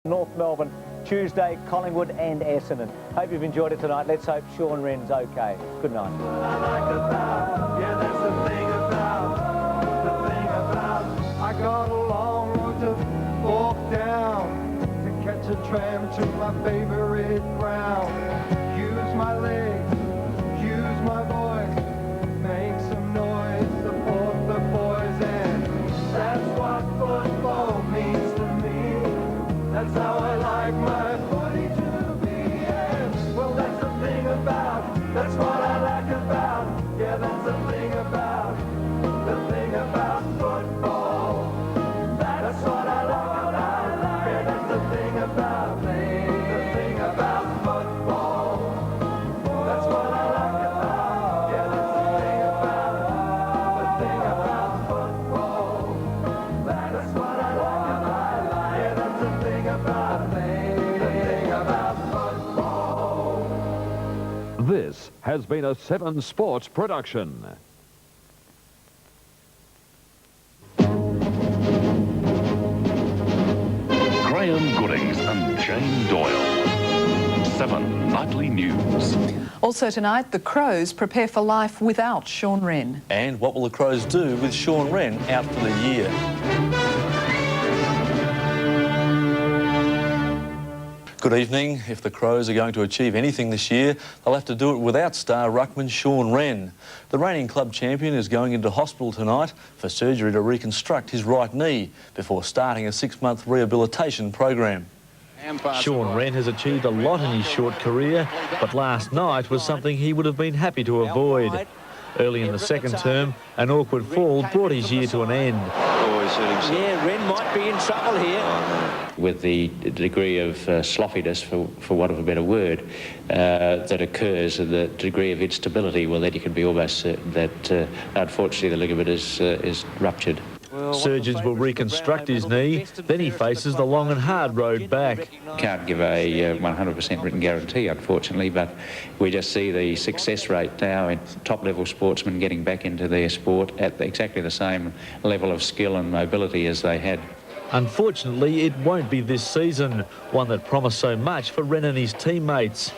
North Melbourne, Tuesday, Collingwood and Essendon. Hope you've enjoyed it tonight. Let's hope Shaun Rehn's okay. Good night. I got a long road to walk down to catch a tram to my favourite ground. Use my legs, use my voice, make some noise, support the boys, and that's what football means to me. That's how I like my body to be. And well, that's the thing about, that's what I like about. Yeah, that's the thing about football. That's what I like about. Yeah, that's the thing about football. That's what I like about. Yeah, that's the thing about football. That's what I like about. Yeah, that's the thing about football. This has been a 7 Sports production. Graham Goodings and Jane Doyle. 7 Nightly News. Also tonight, the Crows prepare for life without Shaun Rehn. And what will the Crows do with Shaun Rehn out for the year? Good evening. If the Crows are going to achieve anything this year, they'll have to do it without star ruckman Shaun Rehn. The reigning club champion is going into hospital tonight for surgery to reconstruct his right knee before starting a 6-month rehabilitation program. Shaun Rehn has achieved a lot in his short career, but last night was something he would have been happy to avoid. Early in the second term, an awkward fall brought his year to an end. Yeah, Rehn might be in trouble here. With the degree of sloppiness, for want of a better word, that occurs, and the degree of instability, well, then you can be almost certain that, unfortunately, the ligament is ruptured. Surgeons will reconstruct his knee, then he faces the long and hard road back. Can't give a 100% written guarantee, unfortunately, but we just see the success rate now in top-level sportsmen getting back into their sport at exactly the same level of skill and mobility as they had. Unfortunately, it won't be this season, one that promised so much for Rehn and his teammates.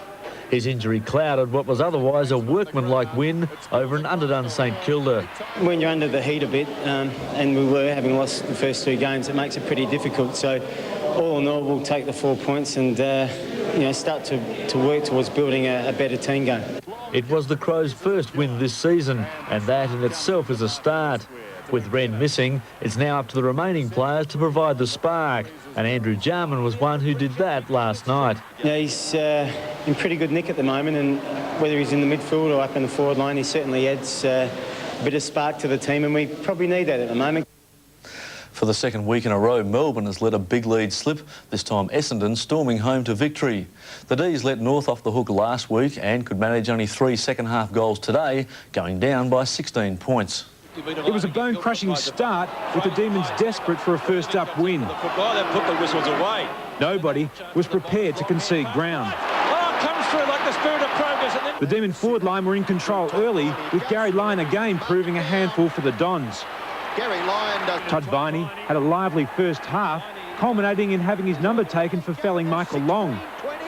His injury clouded what was otherwise a workmanlike win over an underdone St Kilda. When you're under the heat a bit, and we were having lost the first 2 games, it makes it pretty difficult. So all in all, we'll take the 4 points and start to work towards building a better team game. It was the Crows' first win this season, and that in itself is a start. With Rehn missing, it's now up to the remaining players to provide the spark, and Andrew Jarman was one who did that last night. Yeah, he's in pretty good nick at the moment, and whether he's in the midfield or up in the forward line, he certainly adds a bit of spark to the team, and we probably need that at the moment. For the second week in a row, Melbourne has let a big lead slip, this time Essendon storming home to victory. The D's let North off the hook last week and could manage only 3 second-half goals today, going down by 16 points. It was a bone-crushing start with the Demons desperate for a first-up win. Put the whistles away. Nobody was prepared to concede ground. Oh, it comes through like the spirit of progress. And then The Demon forward line were in control early, with Gary Lyon again proving a handful for the Dons. Todd Viney had a lively first half, culminating in having his number taken for felling Michael Long,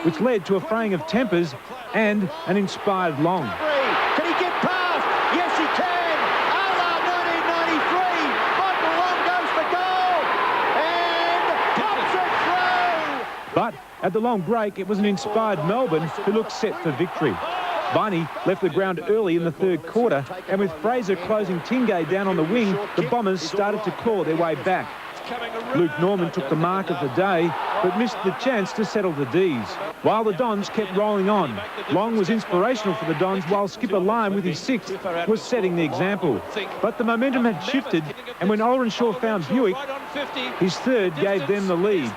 which led to a fraying of tempers and an inspired Long. Can he get past? Yes, he can. A la 1993. Michael Long goes for goal and pops it through. But at the long break, it was an inspired Melbourne who looked set for victory. Viney left the ground early in the third quarter, and with Fraser closing Tingay down on the wing, the Bombers started to claw their way back. Luke Norman took the mark of the day, but missed the chance to settle the D's. While the Dons kept rolling on, Long was inspirational for the Dons, while skipper Lyon, with his 6th, was setting the example. But the momentum had shifted, and when Olrenshaw found Buick, his 3rd gave them the lead.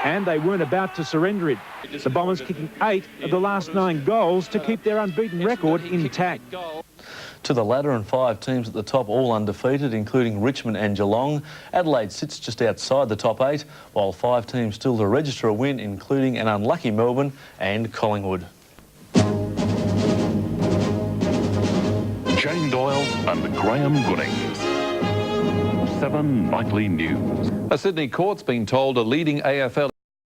And they weren't about to surrender it. The Bombers kicking 8 of the last 9 goals to keep their unbeaten record intact. To the ladder, and 5 teams at the top, all undefeated, including Richmond and Geelong. Adelaide sits just outside the top 8, while 5 teams still to register a win, including an unlucky Melbourne and Collingwood. Jane Doyle and Graham Goodings. 7 Nightly News. A Sydney court's been told a leading AFL